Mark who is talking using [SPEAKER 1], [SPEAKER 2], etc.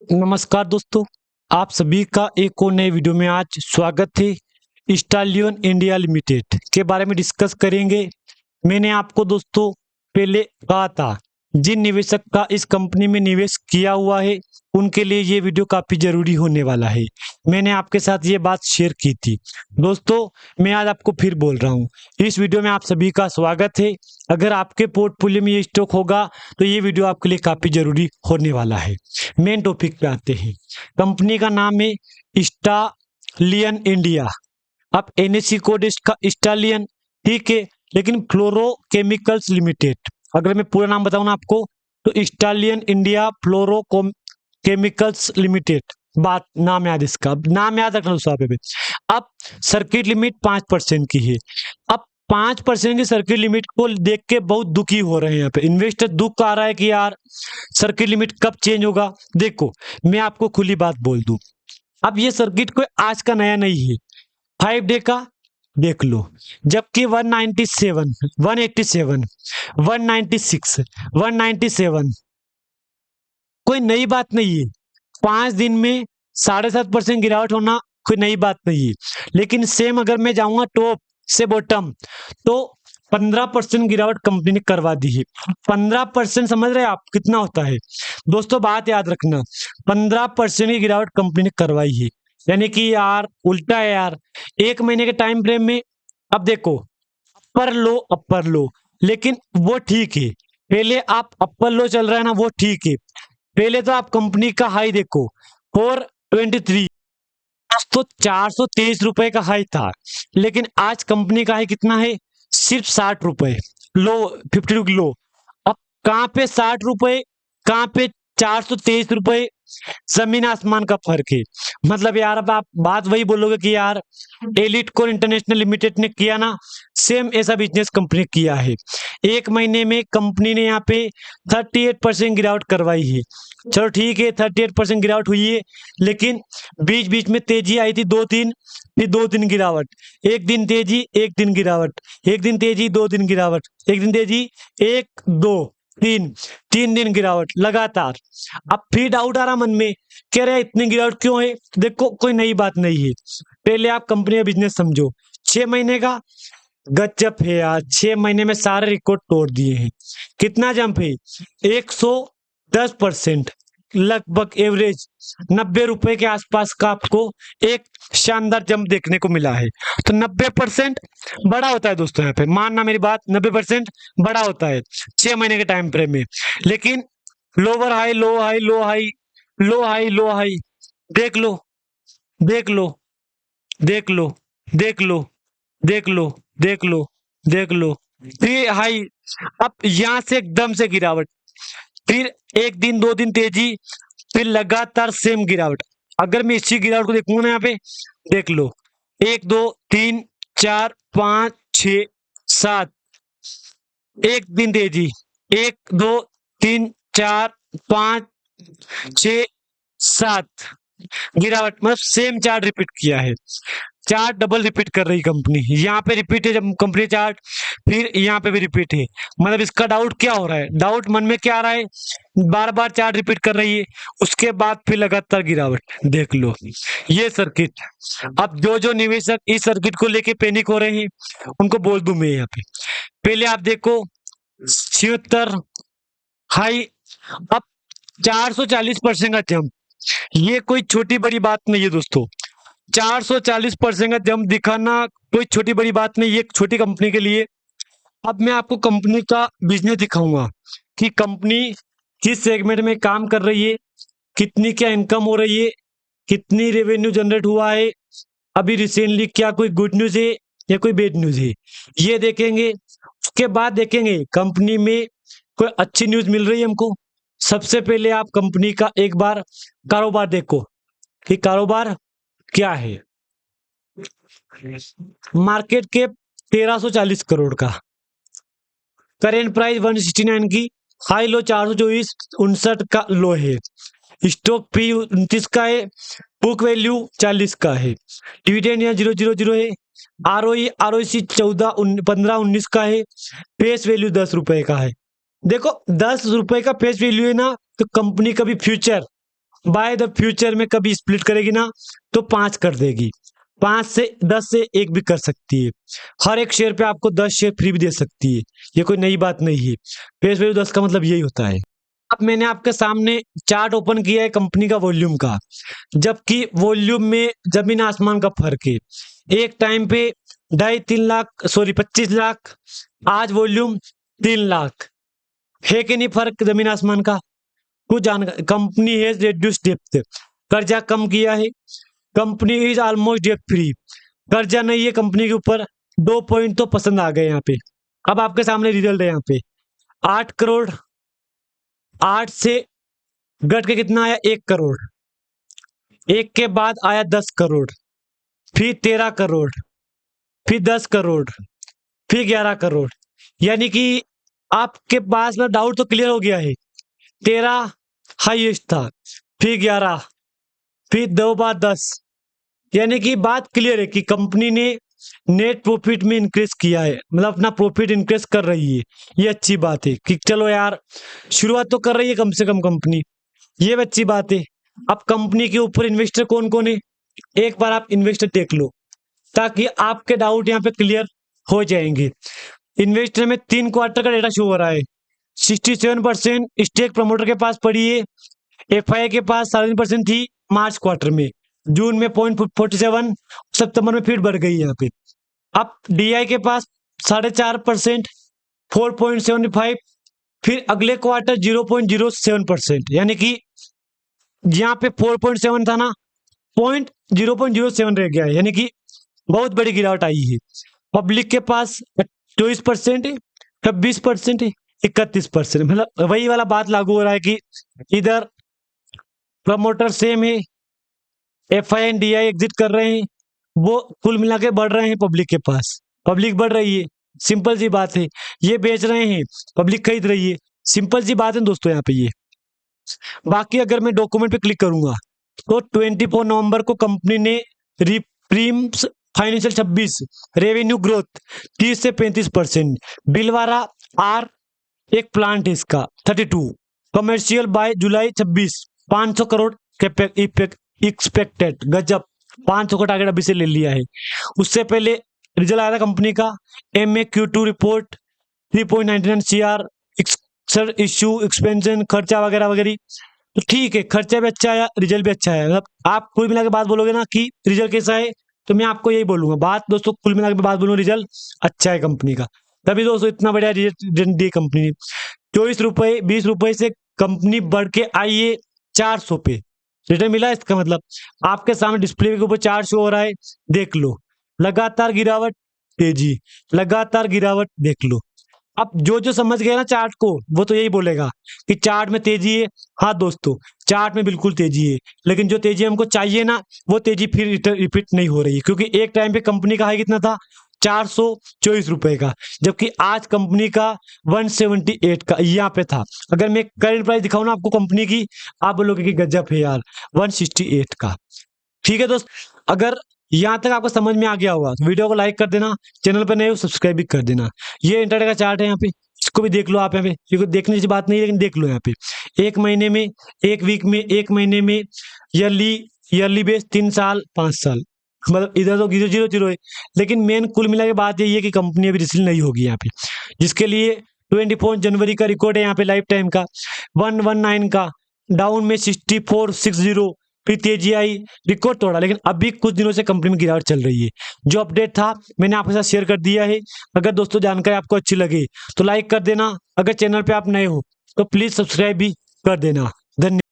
[SPEAKER 1] नमस्कार दोस्तों, आप सभी का एक और नए वीडियो में आज स्वागत है। स्टालियन इंडिया लिमिटेड के बारे में डिस्कस करेंगे। मैंने आपको दोस्तों पहले कहा था, जिन निवेशक का इस कंपनी में निवेश किया हुआ है उनके लिए ये वीडियो काफी जरूरी होने वाला है। मैंने आपके साथ ये बात शेयर की थी। दोस्तों, मैं आज आपको फिर बोल रहा हूँ, इस वीडियो में आप सभी का स्वागत है। अगर आपके पोर्टफोलियो में ये स्टॉक होगा तो ये वीडियो आपके लिए काफी जरूरी होने वाला है। मेन टॉपिक पे आते हैं। कंपनी का नाम है स्टालियन इंडिया। अब एनएससी कोड इसका स्टालियन, ठीक है, लेकिन फ्लोरोकेमिकल्स लिमिटेड। अगर मैं पूरा नाम बताऊं ना आपको, तो स्टालियन इंडिया फ्लोरोकेमिकल्स लिमिटेड। बात नाम याद, इसका नाम याद रखना दोस्तों पे। अब सर्किट लिमिट 5% की है। अब 5% की सर्किट लिमिट को देख के बहुत दुखी हो रहे हैं यहाँ पे इन्वेस्टर। दुख आ रहा है कि यार सर्किट लिमिट कब चेंज होगा। देखो, मैं आपको खुली बात बोल दूं, अब ये सर्किट कोई आज का नया नहीं है। 5 डे का देख लो, जबकि 197, 187, 196, 197 कोई नई बात नहीं है। 5 दिन में 7.5% गिरावट होना कोई नई बात नहीं है। लेकिन सेम अगर मैं जाऊंगा टॉप से बॉटम, तो 15% गिरावट कंपनी ने करवा दी है। 15% समझ रहे हैं आप कितना होता है दोस्तों? बात याद रखना, 15% की गिरावट कंपनी ने करवाई है। यानी कि यार उल्टा है यार, 1 महीने के टाइम फ्रेम में। अब देखो, अपर लो, लेकिन वो ठीक है। पहले आप अपर लो चल रहा है ना, वो ठीक है। पहले तो आप कंपनी का हाई देखो, 423, तो 423 रुपए का हाई था। लेकिन आज कंपनी का हाई कितना है? सिर्फ 60 रुपए। लो 50 लो। अब कहाँ पे 60 रुपए, कहाँ पे 423 रुपए, जमीन आसमान का फर्क है। मतलब यार अब आप बात वही बोलोगे कि यार एलिट कोर इंटरनेशनल लिमिटेड ने किया ना, सेम ऐसा बिजनेस कंपनी किया है। 1 महीने में कंपनी ने यहाँ पे 38% गिरावट करवाई है। चलो ठीक है, 38% गिरावट हुई है, लेकिन बीच बीच में तेजी आई थी 2 दिन, फिर 2 दिन गिरावट, एक दिन तेजी, एक दिन गिरावट, एक दिन तेजी, 2 दिन गिरावट, एक दिन तेजी, एक दो तीन, 3 दिन गिरावट लगातार। अब फिर डाउट आ रहा मन में, कह रहे इतनी गिरावट क्यों है? देखो, कोई नई बात नहीं है। पहले आप कंपनी का बिजनेस समझो। 6 महीने का गजब है यार, 6 महीने में सारे रिकॉर्ड तोड़ दिए हैं। कितना जंप है? 110%, लगभग एवरेज 90 रुपए के आसपास का आपको एक शानदार जंप देखने को मिला है। तो 90% बड़ा होता है दोस्तों। यहाँ पे मानना मेरी बात, 90% बड़ा होता है 6 महीने के टाइम फ्रेम में। लेकिन लोअर हाई, लो हाई, लो हाई, लो हाई, लो हाई, देख लो, देख लो, देख लो, देख लो, देख लो, देख लो, देख लो, फिर हाई। अब यहां से एकदम से गिरावट, फिर 1 दिन 2 दिन तेजी, फिर लगातार सेम गिरावट। अगर मैं इसी गिरावट को देखूंगा ना, यहाँ पे देख लो, 1 2 3 4 5 6 7, 1 दिन तेजी, 1 2 3 4 5 6 7 गिरावट। मतलब सेम चार्ट रिपीट किया है। चार्ट डबल रिपीट कर रही कंपनी, यहाँ पे रिपीट है जब कंपनी चार्ट, फिर यहाँ पे भी रिपीट है। मतलब इसका डाउट क्या हो रहा है? डाउट मन में क्या आ रहा है? बार बार चार्ट रिपीट कर रही है, उसके बाद फिर लगातार गिरावट। देख लो ये सर्किट। अब जो जो निवेशक इस सर्किट को लेके पैनिक हो रहे हैं, उनको बोल दूं मैं यहाँ पे, पहले आप देखो 76 हाई, अब 440% का जंप। ये कोई छोटी बड़ी बात नहीं है दोस्तों। 440% का जंप दिखाना कोई छोटी बड़ी बात नहीं है एक छोटी कंपनी के लिए। अब मैं आपको कंपनी का बिजनेस दिखाऊंगा कि कंपनी किस सेगमेंट में काम कर रही है, कितनी क्या इनकम हो रही है, कितनी रेवेन्यू जनरेट हुआ है, अभी रिसेंटली क्या कोई गुड न्यूज है या कोई बैड न्यूज है, ये देखेंगे। उसके बाद देखेंगे कंपनी में कोई अच्छी न्यूज मिल रही है हमको। सबसे पहले आप कंपनी का एक बार कारोबार देखो कि कारोबार क्या है। मार्केट कैप 1340 करोड़ का, करेंट प्राइस 169 की, हाई लो 424, 59 का लो है। स्टॉक पी 29 का है, बुक वैल्यू 40 का है, डिविडेंड यहाँ 000 है, आरओसी 15-19 का है, फेस वैल्यू 10 रुपए का है। देखो 10 रुपए का फेस वैल्यू है ना, तो कंपनी का भी फ्यूचर बाय द फ्यूचर में कभी स्प्लिट करेगी ना तो 5 कर देगी, 5 से 10 से 1 भी कर सकती है। हर एक शेयर पे आपको 10 शेयर फ्री भी दे सकती है, ये कोई नई बात नहीं है। फेस वैल्यू 10 का मतलब यही होता है। अब मैंने आपके सामने चार्ट ओपन किया है कंपनी का वॉल्यूम का, जबकि वॉल्यूम में जमीन आसमान का फर्क है। एक टाइम पे 25 लाख, आज वॉल्यूम 3 लाख, है कि नहीं फर्क जमीन आसमान का? कुछ जानकारी, कंपनी हैज रिड्यूस डेप्थ, कर्जा कम किया है, कंपनी इज ऑलमोस्ट डेप्ट फ्री, कर्जा नहीं है कंपनी के ऊपर। 2 पॉइंट तो पसंद आ गए यहाँ पे। अब आपके सामने रिजल्ट है यहाँ पे, 8 करोड़, 8 से घट के कितना आया, 1 करोड़, 1 के बाद आया 10 करोड़, फिर 13 करोड़, फिर 10 करोड़, फिर 11 करोड़। यानी कि आपके पास में डाउट तो क्लियर हो गया है। 13 हाईएस्ट था, फिर 11, फिर 2 बार 10। यानी कि बात क्लियर है कि कंपनी ने नेट प्रॉफिट में इंक्रीज किया है, मतलब अपना प्रॉफिट इंक्रीज कर रही है। ये अच्छी बात है कि चलो यार शुरुआत तो कर रही है कम से कम कंपनी, ये भी अच्छी बात है। अब कंपनी के ऊपर इन्वेस्टर कौन कौन है, एक बार आप इन्वेस्टर देख लो ताकि आपके डाउट यहाँ पे क्लियर हो जाएंगे। इन्वेस्टर में 3 क्वार्टर का डेटा शो हो रहा है। 67% स्टेक प्रमोटर के पास पड़ी है, एफआई के पास 3.5% थी मार्च क्वार्टर में, जून में 0.47, सितंबर में फिर बढ़ गई यहाँ पे। अब डीआई के पास 4.5%, 4.75, फिर अगले क्वार्टर 0.07%, यानी कि यहाँ पे 4.7 था ना, 0.07 रह गया है, यानी कि बहुत बड़ी गिरावट आई है। पब्लिक के पास 24% है, 26% है, 31%, मतलब वही वाला बात लागू हो रहा है कि इधर प्रमोटर सेम है, एफआई एंड डीआई एग्जिट कर रहे हैं, वो कुल मिला के बढ़ रहे हैं पब्लिक के पास, पब्लिक बढ़ रही है, सिंपल सी बात है। ये बेच रहे हैं, पब्लिक खरीद रही है, सिंपल सी बात है दोस्तों यहाँ पे ये। बाकी अगर मैं डॉक्यूमेंट पे क्लिक करूंगा तो 24 नवंबर को कंपनी ने रिप्रीम्स फाइनेंशियल 26 रेवेन्यू ग्रोथ 30 से 35%, बिलवारा आर एक प्लांट है इसका 32, कमर्शियल बाय जुलाई 26 500 करोड़ एक्सपेक्टेड, गजब, 500 का टारगेट अभी से ले लिया है। उससे पहले रिजल्ट आया था कंपनी का, MAQ2 report 3.99 CR, sir issue expansion खर्चा वगैरह वगैरह, तो ठीक है, खर्चा भी अच्छा आया, रिजल्ट भी अच्छा है। मतलब आप कुल मिला के बात बोलोगे ना कि रिजल्ट कैसा है, तो मैं आपको यही बोलूंगा बात दोस्तों, कुल मिला के बात बोलूंगा रिजल्ट अच्छा है कंपनी का, तभी दोस्तों इतना बढ़िया रिजल्ट दी कंपनी ने। 24 रुपए 20 रुपए से कंपनी बढ़ के आई है 400 पे, रिटर्न मिला इसका मतलब आपके सामने डिस्प्ले के ऊपर 400 हो रहा है, देख लो, लगातार गिरावट, तेजी, लगातार गिरावट, देख लो। अब जो जो समझ गया ना चार्ट को, वो तो यही बोलेगा कि चार्ट में तेजी है। हाँ दोस्तों, चार्ट में बिल्कुल तेजी है, लेकिन जो तेजी हमको चाहिए ना, वो तेजी फिर रिपीट नहीं हो रही है, क्योंकि एक टाइम पे कंपनी का हाई कितना था, 424 रुपए का, जबकि आज कंपनी का 178 का यहाँ पे था। अगर मैं करंट प्राइस दिखाऊं ना आपको कंपनी की, आप बोलोगे कि गजब है यार, 168 का। ठीक है दोस्त, अगर यहाँ तक आपको समझ में आ गया होगा तो वीडियो को लाइक कर देना, चैनल पर नए हो सब्सक्राइब भी कर देना। ये इंटरडे का चार्ट है यहाँ पे, इसको भी देख लो आप यहाँ पे, क्योंकि देखने की बात नहीं है, लेकिन देख लो यहाँ पे, एक महीने में, एक वीक में, एक महीने में, ईयरली बेस, 3 साल, 5 साल, मतलब इधर तो 0 0 0 है। लेकिन मेन कुल मिला के बात यही है कि कंपनी अभी रिसील नहीं होगी यहाँ पे, जिसके लिए 24 जनवरी का रिकॉर्ड है यहाँ पे लाइफ टाइम का, 119 का, डाउन में 6460, फिर तेजी आई, रिकॉर्ड तोड़ा, लेकिन अभी कुछ दिनों से कंपनी में गिरावट चल रही है। जो अपडेट था मैंने आपके साथ शेयर कर दिया है। अगर दोस्तों जानकारी आपको अच्छी लगे तो लाइक कर देना, अगर चैनल पे आप नए हो तो प्लीज सब्सक्राइब भी कर देना। धन्यवाद।